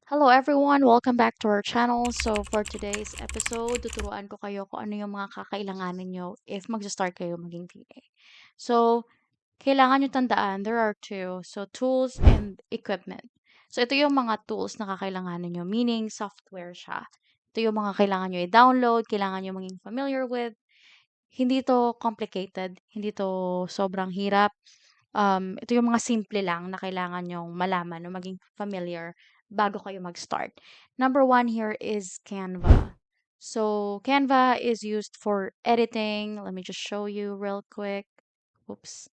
Hello everyone, welcome back to our channel. So for today's episode, tuturuan ko kayo kung ano yung mga kakailanganin nyo if mag-start kayo maging VA. So, kailangan nyo tandaan, there are two. So, tools and equipment. So, ito yung mga tools na kakailanganin nyo, meaning software siya. Ito yung mga kailangan nyo i-download, kailangan nyo maging familiar with. Hindi to complicated, hindi to sobrang hirap. Ito yung mga simple lang na kailangan nyong malaman o maging familiar bago kayo mag-start. Number one here is Canva. So, Canva is used for editing. Let me just show you real quick. Oops.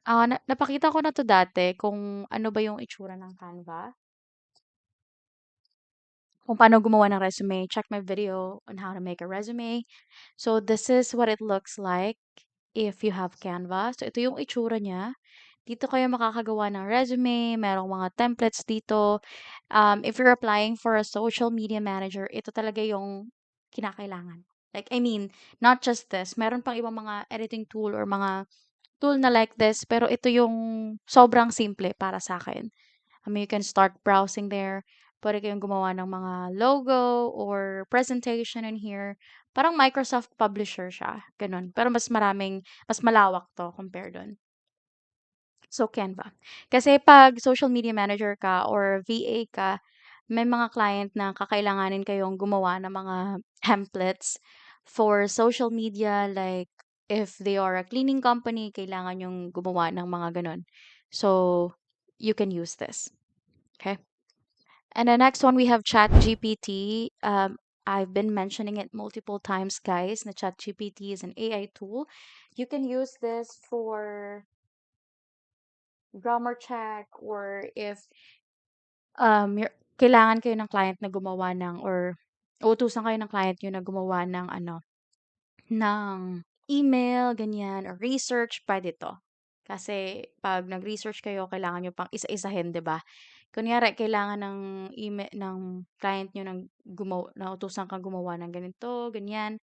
Napakita ko na to dati kung ano ba yung itsura ng Canva. Kung paano gumawa ng resume. Check my video on how to make a resume. So, this is what it looks like if you have Canva. So, ito yung itsura niya. Dito kayo makakagawa ng resume, merong mga templates dito. If you're applying for a social media manager, ito talaga yung kinakailangan. Like, I mean, not just this. Meron pang ibang mga editing tool or mga tool na like this, pero ito yung sobrang simple para sa akin. You can start browsing there. Pwede kayong gumawa ng mga logo or presentation in here. Parang Microsoft Publisher siya. Ganun. Pero mas malawak to compare dun. So, Canva. Kasi pag social media manager ka or VA ka, may mga client na kakailanganin kayong gumawa ng mga templates for social media. Like, if they are a cleaning company, kailangan yung gumawa ng mga ganun. So, you can use this. Okay? And the next one, we have ChatGPT. I've been mentioning it multiple times, guys. Na ChatGPT is an AI tool. You can use this for grammar check or if kailangan kayo ng client na gumawa ng or uutusan kayo ng client nyo na gumawa ng ng email, ganyan, or research, pwede to. Kasi pag nag-research kayo, kailangan nyo pang isa-isahin, 'di ba? Kunyari, kailangan ng email ng client nyo ng na utusan kang gumawa ng ganito, ganyan.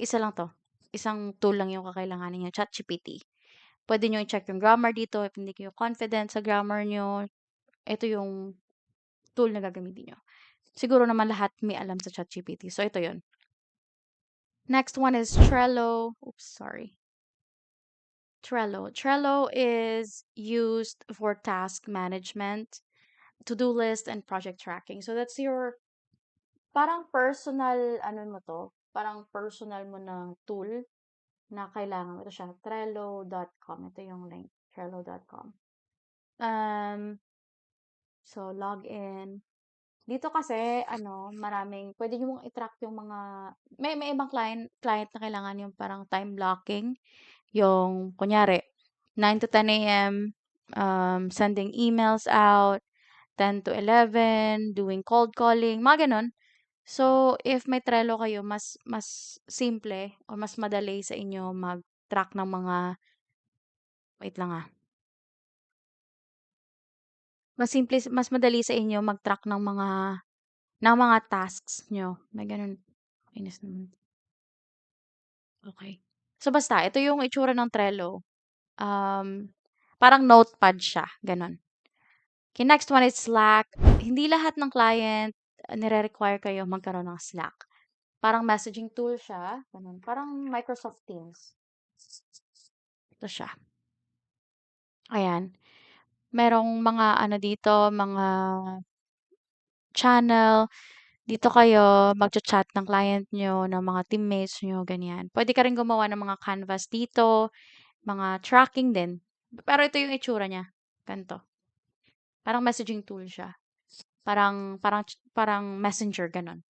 Isa lang to. Isang tool lang yung kakailanganin nyo, ChatGPT. Pwede nyo i-check yung grammar dito if hindi kayo confident sa grammar nyo. Ito yung tool na gagamitin nyo. Siguro naman lahat may alam sa ChatGPT. So, ito yun. Next one is Trello. Oops, sorry. Trello. Trello is used for task management, to-do list, and project tracking. So, that's your parang personal, ano mo to? Parang personal mo na tool na kailangan. Ito siya, Trello.com. Ito yung link, Trello.com. So, log in. Dito kasi, pwede nyo mong i-track yung mga, may ibang client na kailangan yung parang time blocking. Yung, kunyari, 9 to 10 a.m., sending emails out, 10 to 11, doing cold calling, mga ganon. So, if may Trello kayo, mas simple o mas madali sa inyo mag-track ng mga, wait lang mas madali sa inyo mag-track ng mga tasks nyo. May ganun. Inis naman. Okay. So, basta, ito yung itsura ng Trello. Parang notepad siya. Ganon. Okay, next one is Slack. Hindi lahat ng client nire-require kayo magkaroon ng Slack. Parang messaging tool siya. Ganon. Parang Microsoft Teams. Ito siya. Ayan. Merong mga dito, mga channel. Dito kayo magcha-chat ng client nyo, ng mga teammates nyo, ganyan. Pwede ka rin gumawa ng mga canvas dito, mga tracking din. Pero ito yung itsura niya. Ganito. Parang messaging tool siya. Parang messenger, ganon.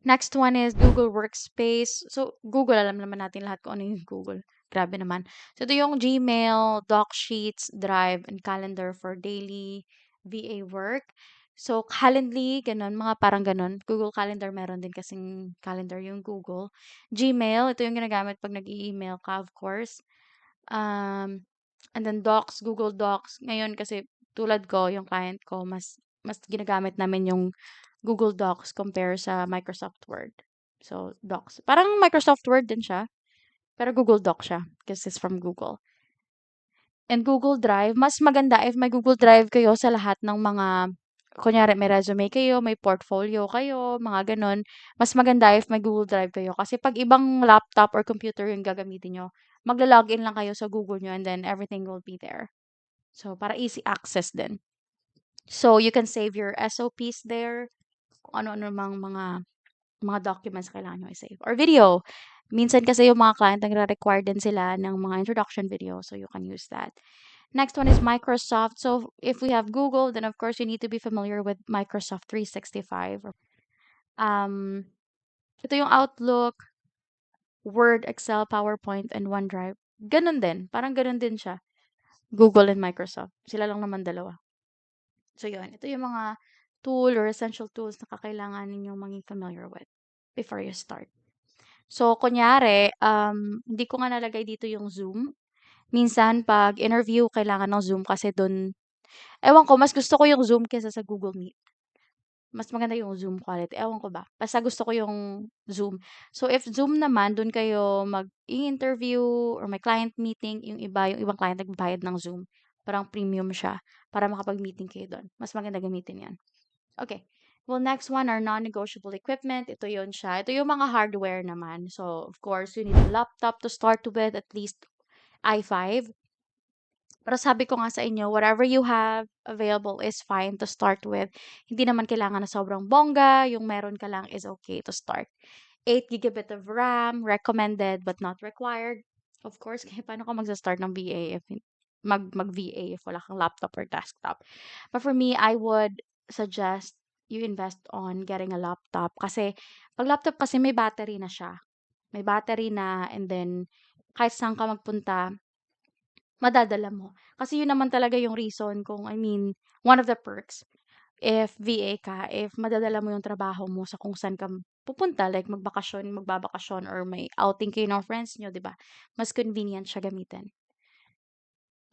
Next one is Google Workspace. So, Google, alam naman natin lahat kung ano yung Google. Grabe naman. So, ito yung Gmail, Docsheets, Drive, and Calendar for daily VA work. So, Calendly, ganun, mga parang ganun. Google Calendar, meron din kasing calendar yung Google. Gmail, ito yung ginagamit pag nag-i-email ka, of course. And then Docs, Google Docs. Ngayon kasi tulad ko, yung client ko, mas ginagamit namin yung Google Docs compare sa Microsoft Word. So, Docs. Parang Microsoft Word din siya, pero Google Docs siya kasi it's from Google. And Google Drive, mas maganda if may Google Drive kayo sa lahat ng mga, kunyari may resume kayo, may portfolio kayo, mga gano'n. Mas maganda if may Google Drive kayo kasi 'pag ibang laptop or computer yung gagamitin niyo, maglo-login lang kayo sa Google niyo and then everything will be there. So, para easy access din. So, you can save your SOPs there, kung ano-ano mang mga documents na kailangan nyo i-save or video. Minsan kasi yung mga client nagre-require din sila ng mga introduction video, so you can use that. Next one is Microsoft. So if we have Google, then of course you need to be familiar with Microsoft 365. Um, ito yung Outlook, Word, Excel, PowerPoint, and OneDrive. Ganun din. Parang ganun din siya. Google and Microsoft. Sila lang naman dalawa. So yun, ito yung mga tool or essential tools na kakailangan ninyong maging familiar with before you start. So, kunyari, hindi ko nga nalagay dito yung Zoom. Minsan, pag interview, kailangan ng Zoom kasi dun, ewan ko, mas gusto ko yung Zoom kaysa sa Google Meet. Mas maganda yung Zoom quality. Ewan ko ba? Basta gusto ko yung Zoom. So, if Zoom naman, dun kayo mag-interview or may client meeting, yung iba, yung ibang client nagbayad ng Zoom. Parang premium siya para makapag-meeting kayo doon. Mas maganda gamitin yan. Okay. Well, next one are non-negotiable equipment. Ito yun siya. Ito yung mga hardware naman. So, of course, you need a laptop to start with, at least i5. Pero sabi ko nga sa inyo, whatever you have available is fine to start with. Hindi naman kailangan na sobrang bongga. Yung meron ka lang is okay to start. 8 gigabit of RAM, recommended but not required. Of course, kaya paano ka magsa-start ng VA if mag-VA if wala kang laptop or desktop. But for me, I would suggest you invest on getting a laptop kasi pag laptop kasi may battery na siya. May battery na and then kahit saan ka magpunta, madadala mo. Kasi yun naman talaga yung reason kung I mean, one of the perks if VA ka, if madadala mo yung trabaho mo sa kung saan ka pupunta, like magbakasyon, magbabakasyon or may outing kayo ng friends nyo, 'di ba? Mas convenient siya gamitin.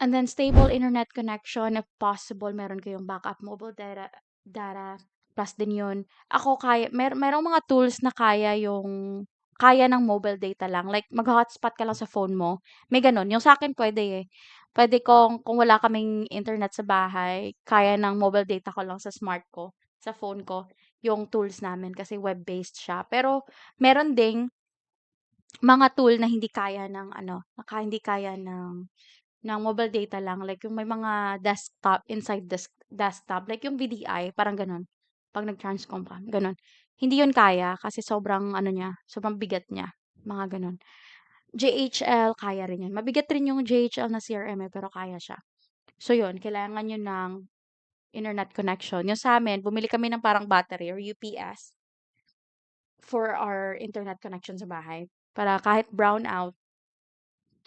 And then stable internet connection if possible, meron kayong backup mobile data plus din 'yun. Ako kaya merong mga tools na kaya ng mobile data lang, like mag-hotspot ka lang sa phone mo, may gano'n. Yung sa'kin puwede, eh. Puwede kung wala kaming internet sa bahay, kaya ng mobile data ko lang sa smart ko, sa phone ko, yung tools namin kasi web-based siya. Pero meron ding mga tool na hindi kaya ng ano, hindi kaya ng mobile data lang, like yung may mga desktop, inside desktop, like yung VDI, parang gano'n. 'Pag nag-transcom ka, gano'n. Hindi 'yun kaya kasi sobrang ano niya, sobrang bigat niya, mga gano'n. JHL, kaya rin 'yun. Mabigat rin yung JHL na CRM, eh, pero kaya siya. So 'yun, kailangan niyo ng internet connection. Yung sa'min, bumili kami ng parang battery or UPS for our internet connection sa bahay para kahit brown out,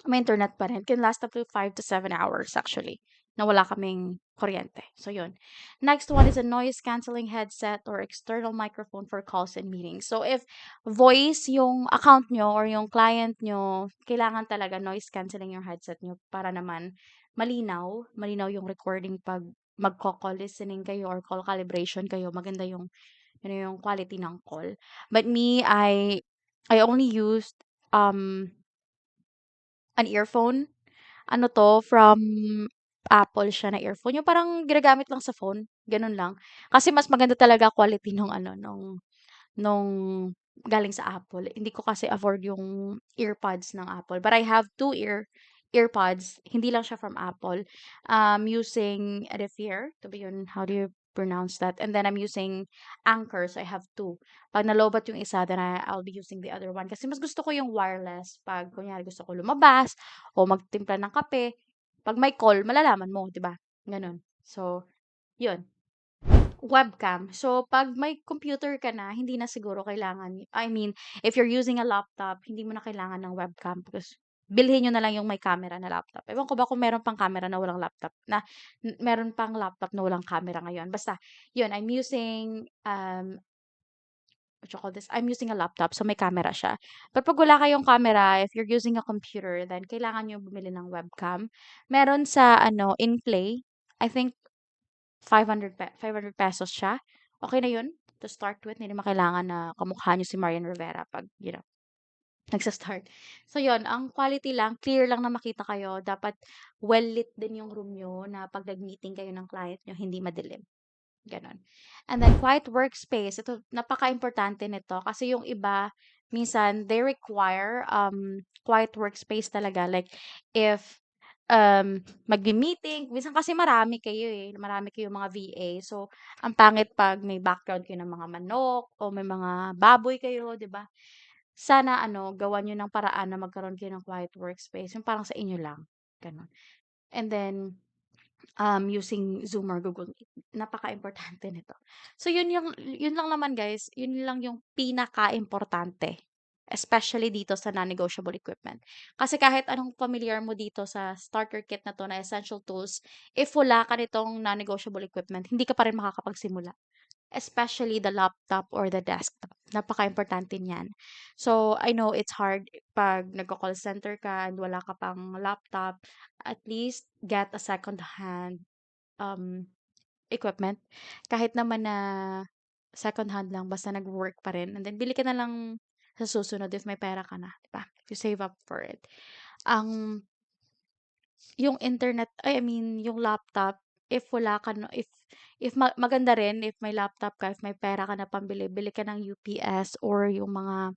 may internet pa rin. Can last up to 5 to 7 hours actually, na wala kaming kuryente. So yun. Next one is a noise cancelling headset or external microphone for calls and meetings. So if voice yung account nyo or yung client nyo, kailangan talaga noise cancelling yung headset nyo para naman malinaw yung recording pag magko-call listening kayo or call calibration kayo, maganda yung quality ng call. But me, I only used an earphone. Ano 'to, from Apple siya na earphone, yung parang ginagamit lang sa phone, gano'n lang. Kasi mas maganda talaga quality nung ano, nung galing sa Apple. Hindi ko kasi afford yung earpods ng Apple, but I have 2 earpods, hindi lang siya from Apple. Using Edifier, to be yun, how do you pronounce that? And then I'm using Anchor, so I have 2. 'Pag nalobat yung isa, then I'll be using the other one kasi mas gusto ko yung wireless 'pag kunyari gusto ko lumabas o magtimpla ng kape. 'Pag may call, malalaman mo, 'di ba? Gano'n. So, yun. Webcam. So, 'pag may computer ka na, hindi na siguro kailangan I mean, if you're using a laptop, hindi mo na kailangan ng webcam because bilhin niyo na lang yung may camera na laptop. Ewan ko ba kung meron pang camera na walang laptop meron pang laptop na walang camera ngayon. Basta yun, I'm using, what you call this? I'm using a laptop, so may camera siya. But 'pag wala kayong camera, if you're using a computer, then kailangan niyo bumili ng webcam. Meron sa ano, InPlay, I think 500 siya. Okay na 'yun to start with, hindi naman kailangan na kamukha niyo si Marian Rivera 'pag, nagsa-start. So yon ang quality lang, clear lang na makita kayo, dapat well lit din yung room niyo na 'pag nag-meeting kayo ng client niyo hindi madilim, gano'n. And then quiet workspace, ito napakaimportante nito kasi yung iba minsan they require, quiet workspace talaga like if, magme-meeting minsan kasi marami kayo, marami kayong mga VA. So, ang pangit 'pag may background kayo ng mga manok o may mga baboy kayo, 'di ba? Sana ano, gawan niyo ng paraan na magkaroon kayo ng quiet workspace, yung parang sa inyo lang, gano'n. And then, using Zoom or Google Meet, napakaimportante nito. So yun lang naman guys, yun lang yung pinakaimportante, especially dito sa non-negotiable equipment. Kasi kahit anong familiar mo dito sa starter kit na 'to na essential tools, if wala ka nitong non-negotiable equipment, hindi ka pa rin makakapagsimula. Especially the laptop or the desktop, napakaimportante niyan. So, I know it's hard 'pag nagko-call center ka and wala ka pang laptop, at least get a second hand, um, equipment. Kahit naman na second hand lang basta nagwo-work pa rin and then bili ka na lang sa susunod if may pera ka na, 'di ba? If you save up for it. Ang yung internet ay, I mean yung laptop, if wala ka no if maganda rin if may laptop ka, if may pera ka na pambili, bili ka ng UPS or yung mga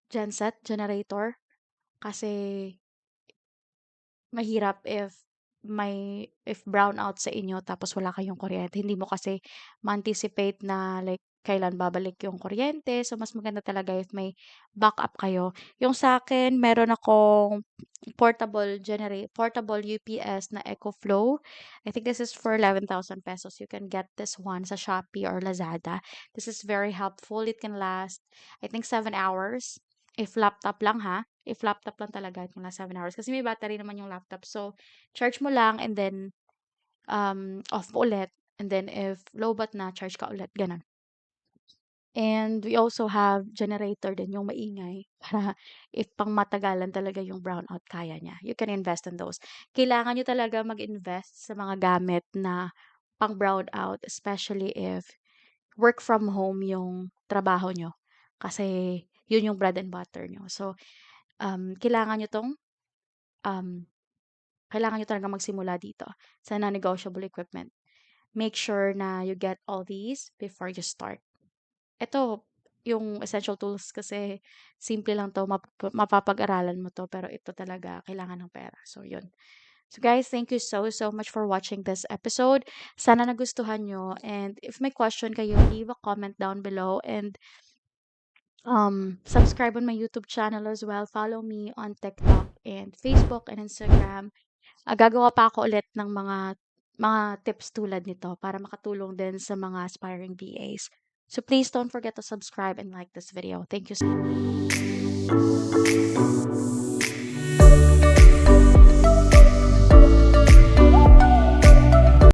genset, generator. Kasi mahirap if brownout sa inyo tapos wala kayong kuryente. Hindi mo kasi ma-anticipate na like kailan babalik yung kuryente. So, mas maganda talaga if may backup kayo. Yung sa akin meron akong portable UPS na EcoFlow. I think this is for 11,000 pesos. You can get this one sa Shopee or Lazada. This is very helpful. It can last, I think, 7 hours. If laptop lang ha. If laptop lang talaga, it can last 7 hours. Kasi may battery naman yung laptop. So, charge mo lang and then off mo ulit. And then if lowbat na, charge ka ulit. Ganun. And we also have generator din, yung maingay para if pangmatagalan talaga yung brownout, kaya niya. You can invest in those. Kailangan niyo talaga mag-invest sa mga gamit na pang brownout, especially if work from home yung trabaho niyo. Kasi yun yung bread and butter niyo. So, kailangan niyo 'tong, um, kailangan niyo talagang magsimula dito sa non-negotiable equipment. Make sure na you get all these before you start. Ito, yung essential tools kasi simple lang 'to, mapapag-aralan mo 'to, pero ito talaga kailangan ng pera. So, yun. So, guys, thank you so much for watching this episode. Sana nagustuhan niyo and if may question kayo, leave a comment down below and, subscribe on my YouTube channel as well. Follow me on TikTok and Facebook and Instagram. Gagawa pa ako ulit ng mga tips tulad nito para makatulong din sa mga aspiring VAs. So please don't forget to subscribe and like this video. Thank you so